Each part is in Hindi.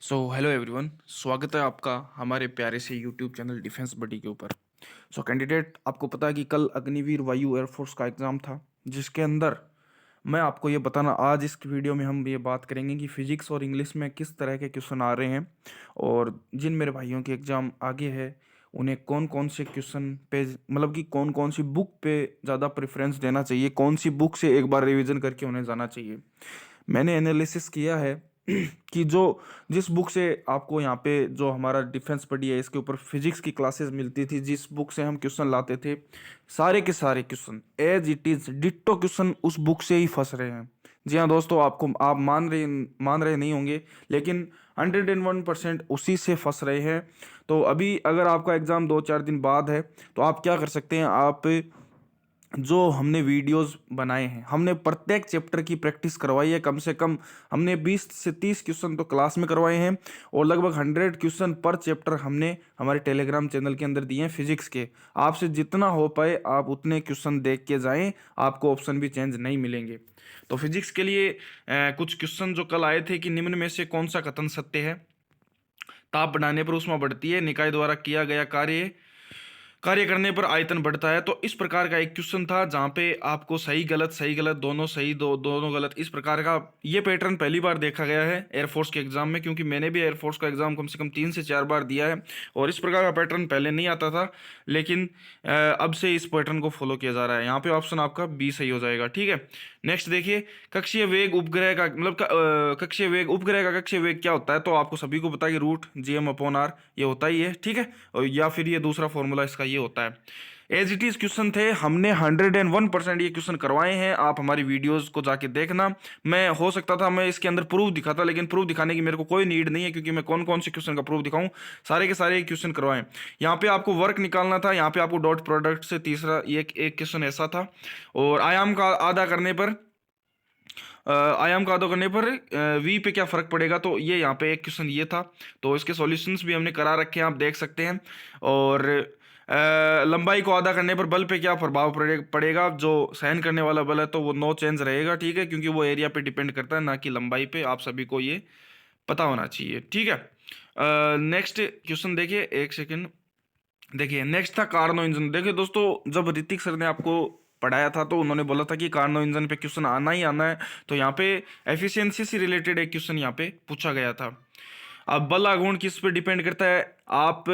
हेलो एवरीवन, स्वागत है आपका हमारे प्यारे से यूट्यूब चैनल डिफेंस बडी के ऊपर। कैंडिडेट, आपको पता है कि कल अग्निवीर वायु एयरफोर्स का एग्ज़ाम था, जिसके अंदर मैं आपको ये बताना, आज इस वीडियो में हम ये बात करेंगे कि फिजिक्स और इंग्लिश में किस तरह के क्वेश्चन आ रहे हैं, और जिन मेरे भाइयों के एग्ज़ाम आगे है उन्हें कौन कौन से क्वेश्चन पे, मतलब कि कौन कौन सी बुक पे ज़्यादा प्रेफरेंस देना चाहिए, कौन सी बुक से एक बार रिवीजन करके उन्हें जाना चाहिए। मैंने एनालिसिस किया है कि जो जिस बुक से आपको यहाँ पे जो हमारा डिफेंस पढ़ी है इसके ऊपर फिजिक्स की क्लासेस मिलती थी, जिस बुक से हम क्वेश्चन लाते थे, सारे के सारे question as it is ditto question उस बुक से ही फंस रहे हैं। जी हाँ दोस्तों, आप मान रहे नहीं होंगे, लेकिन 101% उसी से फंस रहे हैं। तो अभी अगर आपका एग्ज़ाम 2-4 दिन बाद है तो आप क्या कर सकते हैं, आप जो हमने वीडियोस बनाए हैं, हमने प्रत्येक चैप्टर की प्रैक्टिस करवाई है। कम से कम हमने 20 से 30 क्वेश्चन तो क्लास में करवाए हैं, और लगभग 100 क्वेश्चन पर चैप्टर हमने हमारे टेलीग्राम चैनल के अंदर दिए हैं फिजिक्स के। आपसे जितना हो पाए आप उतने क्वेश्चन देख के जाएं, आपको ऑप्शन भी चेंज नहीं मिलेंगे। तो फिजिक्स के लिए कुछ क्वेश्चन जो कल आए थे कि निम्न में से कौन सा कथन सत्य है। ताप बढ़ाने पर ऊष्मा बढ़ती है, निकाय द्वारा किया गया कार्य करने पर आयतन बढ़ता है। तो इस प्रकार का एक क्वेश्चन था जहाँ पे आपको सही गलत दोनों सही दोनों गलत, इस प्रकार का ये पैटर्न पहली बार देखा गया है एयरफोर्स के एग्जाम में, क्योंकि मैंने भी एयरफोर्स का एग्जाम कम से कम 3 से 4 बार दिया है, और इस प्रकार का पैटर्न पहले नहीं आता था। लेकिन अब से इस पैटर्न को फॉलो किया जा रहा है। यहाँ पे ऑप्शन आपका बी सही हो जाएगा। ठीक है, नेक्स्ट देखिए, कक्षीय वेग उपग्रह का मतलब कक्षीय वेग उपग्रह का कक्षीय वेग क्या होता है। तो आपको सभी को पता है कि √Gm/r ये होता ही है। ठीक है, और या फिर ये दूसरा फॉर्मूला इसका ये होता है। एज इट इज क्वेश्चन थे, हमने 101% ये क्वेश्चन करवाए हैं। आप हमारी वीडियोस को जाके देखना। मैं हो सकता था मैं इसके अंदर प्रूफ दिखाता, लेकिन प्रूफ दिखाने की मेरे को कोई नीड नहीं है, क्योंकि मैं कौन कौन से क्वेश्चन का प्रूफ दिखाऊं, सारे के सारे क्वेश्चन करवाएं। यहाँ पे आपको वर्क निकालना था, यहाँ पे आपको डॉट प्रोडक्ट से तीसरा एक क्वेश्चन ऐसा था। और आयाम का आधा करने पर वी पे क्या फर्क पड़ेगा, तो ये यहाँ पे एक क्वेश्चन ये था। तो इसके सॉल्यूशंस भी हमने करा रखे हैं, आप देख सकते हैं। और लंबाई को आधा करने पर बल पे क्या प्रभाव पड़ेगा, जो सहन करने वाला बल है तो वो नो चेंज रहेगा। ठीक है, क्योंकि वो एरिया पे डिपेंड करता है, ना कि लंबाई पे। आप सभी को ये पता होना चाहिए। ठीक है, नेक्स्ट क्वेश्चन देखिए, एक सेकेंड देखिए। नेक्स्ट था कार्नो इंजन। देखिए दोस्तों, जब ऋतिक सर ने आपको पढ़ाया था तो उन्होंने बोला था कि कार्नो इंजन पे क्वेश्चन आना ही आना है। तो यहाँ पे एफिशिएंसी से रिलेटेड एक क्वेश्चन यहाँ पे पूछा गया था। अब बल आघूर्ण किस पे डिपेंड करता है। आप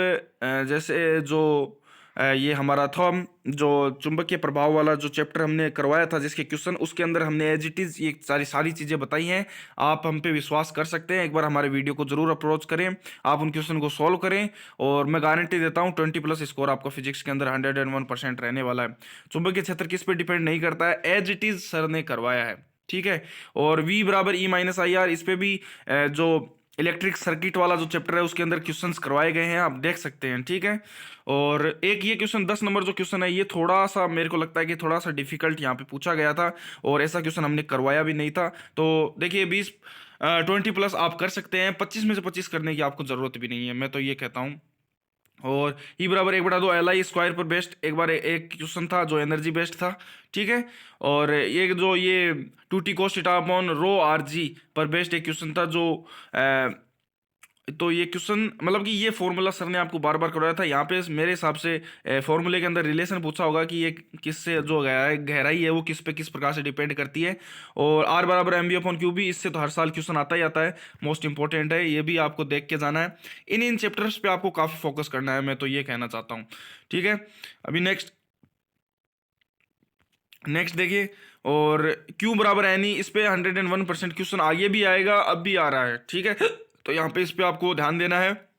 जैसे जो ये हमारा था, जो चुंबकीय प्रभाव वाला जो चैप्टर हमने करवाया था जिसके क्वेश्चन, उसके अंदर हमने एज इट इज ये सारी सारी चीज़ें बताई हैं। आप हम पे विश्वास कर सकते हैं, एक बार हमारे वीडियो को जरूर अप्रोच करें, आप उन क्वेश्चन को सॉल्व करें, और मैं गारंटी देता हूँ 20+ स्कोर आपका फिजिक्स के अंदर 101% रहने वाला है। चुंबकीय क्षेत्र किस पे डिपेंड नहीं करता है, एज इट इज सर ने करवाया है। ठीक है, और V = E - IR, इस पे भी जो इलेक्ट्रिक सर्किट वाला जो चैप्टर है उसके अंदर क्वेश्चंस करवाए गए हैं, आप देख सकते हैं। ठीक है, और एक ये क्वेश्चन 10 नंबर जो क्वेश्चन है, ये थोड़ा सा मेरे को लगता है कि थोड़ा सा डिफिकल्ट यहाँ पे पूछा गया था, और ऐसा क्वेश्चन हमने करवाया भी नहीं था। तो देखिए 20+ आप कर सकते हैं, 25 में से 25 करने की आपको जरूरत भी नहीं है, मैं तो ये कहता हूँ। और E = 1/2 LI² पर बेस्ड एक क्वेश्चन था जो एनर्जी बेस्ड था। ठीक है, और ये 2T cos θ/ρRg पर बेस्ड एक क्वेश्चन था, जो तो ये क्वेश्चन मतलब कि ये फॉर्मूला सर ने आपको बार बार करवाया था। यहाँ पे मेरे हिसाब से फॉर्मूले के अंदर रिलेशन पूछा होगा कि ये किससे जो गहराई है वो किस पे किस प्रकार से डिपेंड करती है। और R = mv/q भी, इससे तो हर साल क्वेश्चन आता ही आता है, मोस्ट इंपॉर्टेंट है, ये भी आपको देख के जाना है। इन चैप्टर्स पे आपको काफ़ी फोकस करना है, मैं तो ये कहना चाहता हूँ। ठीक है, अभी नेक्स्ट देखिए, और Q = Ne, इस पे 101% क्वेश्चन आगे भी आएगा, अब भी आ रहा है। ठीक है, तो यहाँ पे इस पे आपको ध्यान देना है।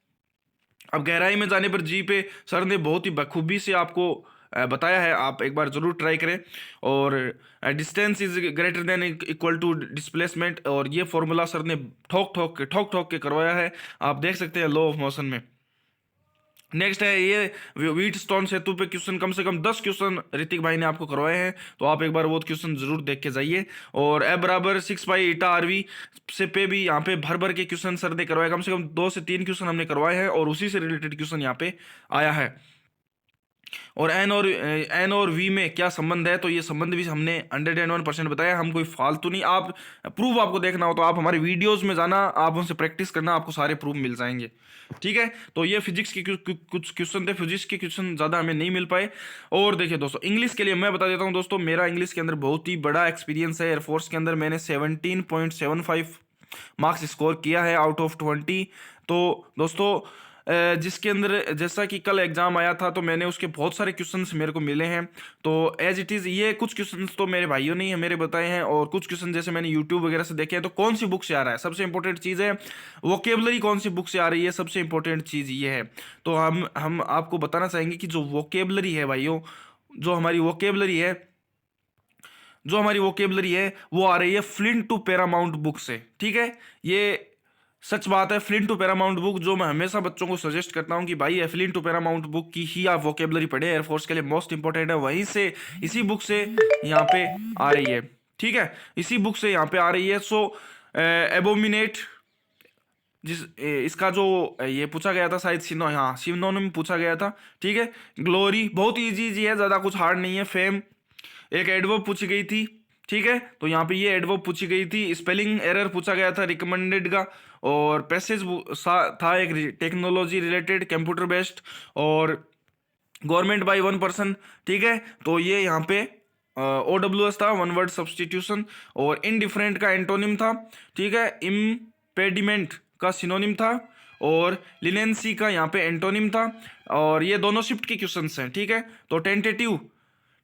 अब गहराई में जाने पर जी पे सर ने बहुत ही बखूबी से आपको बताया है, आप एक बार जरूर ट्राई करें। और distance is greater than equal to displacement, और ये फॉर्मूला सर ने ठोक ठोक के करवाया है, आप देख सकते हैं लॉ ऑफ मोशन में। नेक्स्ट है ये व्हीट स्टोन सेतु पे क्वेश्चन, कम से कम 10 क्वेश्चन ऋतिक भाई ने आपको करवाए हैं, तो आप एक बार वो क्वेश्चन जरूर देख के जाइए। और F = 6π/η से पे भी यहाँ पे भर भर के क्वेश्चन सर ने करवाए, कम से कम 2 से 3 क्वेश्चन हमने करवाए हैं, और उसी से रिलेटेड क्वेश्चन यहाँ पे आया है। और एन और वी में क्या संबंध है, तो ये संबंध भी हमने 101% बताया। हम कोई फालतू नहीं, आप प्रूफ आपको देखना हो तो आप हमारे वीडियोस में जाना, आप उनसे प्रैक्टिस करना, आपको सारे प्रूफ मिल जाएंगे। ठीक है, तो ये फिजिक्स के कुछ क्वेश्चन थे, फिजिक्स के क्वेश्चन ज़्यादा हमें नहीं मिल पाए। और देखिए दोस्तों, इंग्लिश के लिए मैं बता देता हूँ दोस्तों, मेरा इंग्लिश के अंदर बहुत ही बड़ा एक्सपीरियंस है। एयरफोर्स के अंदर मैंने 17.75 मार्क्स स्कोर किया है आउट ऑफ 20। तो दोस्तों जिसके अंदर जैसा कि कल एग्जाम आया था, तो मैंने उसके बहुत सारे क्वेश्चंस मेरे को मिले हैं। तो एज इट इज़ ये कुछ क्वेश्चंस तो मेरे भाइयों ने ही मेरे बताए हैं, और कुछ क्वेश्चन जैसे मैंने यूट्यूब वगैरह से देखे हैं। तो कौन सी बुक से आ रहा है, सबसे इंपॉर्टेंट चीज़ है वोकेबलरी कौन सी बुक से आ रही है, सबसे इंपॉर्टेंट चीज़ ये है। तो हम आपको बताना चाहेंगे कि जो वोकेबलरी है भाइयों, जो हमारी वोकेबलरी है वो आ रही है फ्लिंट टू पैरामाउंट बुक से। ठीक है, ये सच बात है। फ्लिंट टू पैरामाउंट बुक जो मैं हमेशा बच्चों को सजेस्ट करता हूँ कि भाई फ्लिंट टू पैरामाउंट बुक की ही आप वोकेबलरी पढ़े, एयरफोर्स के लिए मोस्ट इंपॉर्टेंट है। वहीं से इसी बुक से यहाँ पे आ रही है। ठीक है, इसी बुक से यहाँ पे आ रही है। सो एबोमिनेट, इसका जो ये पूछा गया था शायद सिनोनिम पूछा गया था। ठीक है, ग्लोरी बहुत इजी है, ज़्यादा कुछ हार्ड नहीं है। फेम एक एडवर्ब पूछी गई थी। ठीक है, तो यहाँ पे ये एडवर्ब पूछी गई थी। स्पेलिंग एरर पूछा गया था रिकमेंडेड का, और पैसेज था एक टेक्नोलॉजी रिलेटेड कंप्यूटर बेस्ड, और गवर्नमेंट बाय 1 पर्सन। ठीक है, तो ये यहाँ पे OWS था, वन वर्ड सब्सटीट्यूशन, और इनडिफरेंट का एंटोनिम था। ठीक है, इम्पेडिमेंट का सिनोनिम था, और लिनेंसी का यहाँ पे एंटोनिम था। और ये दोनों शिफ्ट के क्वेश्चंस हैं। ठीक है, तो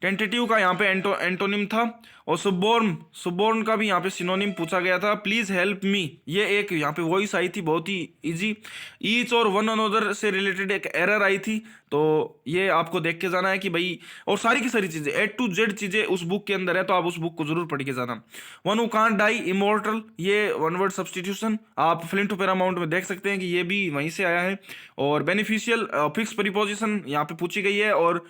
टेंटेटिव का यहाँ पे एंटोनिम था, और सुबोर्न का भी यहाँ पे सिनोनिम पूछा गया था। प्लीज हेल्प मी, ये एक यहाँ पे वॉइस आई थी बहुत ही इजी। ईच और वन अनदर से रिलेटेड एक एरर आई थी, तो ये आपको देख के जाना है कि भाई, और सारी की सारी चीजें A to Z चीजें उस बुक के अंदर है, तो आप उस बुक को जरूर पढ़ के जाना। One who can't die immortal, ये वन वर्ड सब्सटीट्यूशन आप फ्लिंट टू पैरामाउंट में देख सकते हैं कि ये भी वहीं से आया है। और बेनिफिशियल फिक्स प्रीपोजिशन यहाँ पे पूछी गई है, और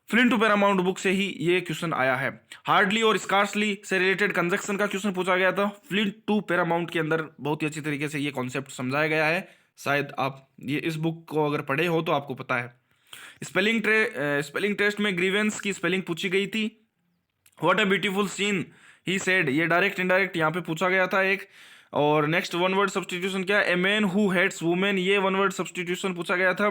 फ्लिंट टू पैरामाउंट बुक से ही ये क्वेश्चन आया है। हार्डली और स्कार्सली से रिलेटेड कंजक्शन का क्वेश्चन पूछा गया था। फ्लिंट टू पैरामाउंट के अंदर बहुत ही अच्छी तरीके से ये कॉन्सेप्ट समझाया गया है। शायद आप ये इस बुक को अगर पढ़े हो तो आपको पता है। स्पेलिंग टेस्ट में ग्रीवेंस की स्पेलिंग पूछी गई थी। What a beautiful scene he said, ये डायरेक्ट इनडायरेक्ट यहाँ पे पूछा गया था एक। और नेक्स्ट वन वर्ड सब्सटीट्यूशन क्या, a man who hates women, ये वन वर्ड सब्सटीट्यूशन पूछा गया था।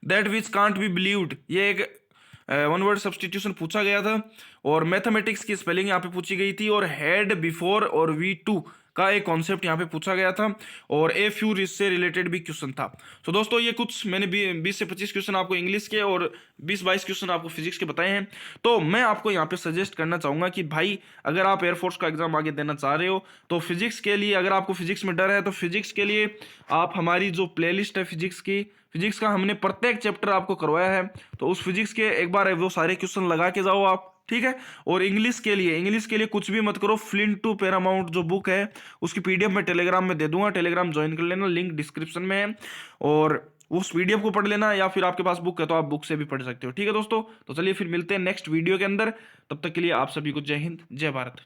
That which can't be believed, ये एक वन वर्ड सब्सटीट्यूशन पूछा गया था। और मैथमेटिक्स की स्पेलिंग यहाँ पे पूछी गई थी, और हेड बिफोर और V2 का एक कॉन्सेप्ट यहाँ पे पूछा गया था, और ए फ्यू से रिलेटेड भी क्वेश्चन था। तो दोस्तों ये कुछ मैंने 20 से 25 क्वेश्चन आपको इंग्लिश के और 20-22 क्वेश्चन आपको फिजिक्स के बताए हैं। तो मैं आपको यहाँ पे सजेस्ट करना चाहूँगा कि भाई अगर आप एयरफोर्स का एग्जाम आगे देना चाह रहे हो, तो फिजिक्स के लिए, अगर आपको फिजिक्स में डर है, तो फिजिक्स के लिए आप हमारी जो प्लेलिस्ट है फिजिक्स का हमने प्रत्येक चैप्टर आपको करवाया है, तो उस फिजिक्स के एक बार वो सारे क्वेश्चन लगा के जाओ आप। ठीक है, और इंग्लिश के लिए कुछ भी मत करो। फ्लिंट टू पैरामाउंट जो बुक है उसकी PDF मैं टेलीग्राम में दे दूंगा, टेलीग्राम ज्वाइन कर लेना, लिंक डिस्क्रिप्शन में है, और उस PDF को पढ़ लेना, या फिर आपके पास बुक है तो आप बुक से भी पढ़ सकते हो। ठीक है दोस्तों, तो चलिए फिर मिलते हैं नेक्स्ट वीडियो के अंदर। तब तक के लिए आप सभी को जय हिंद, जय भारत।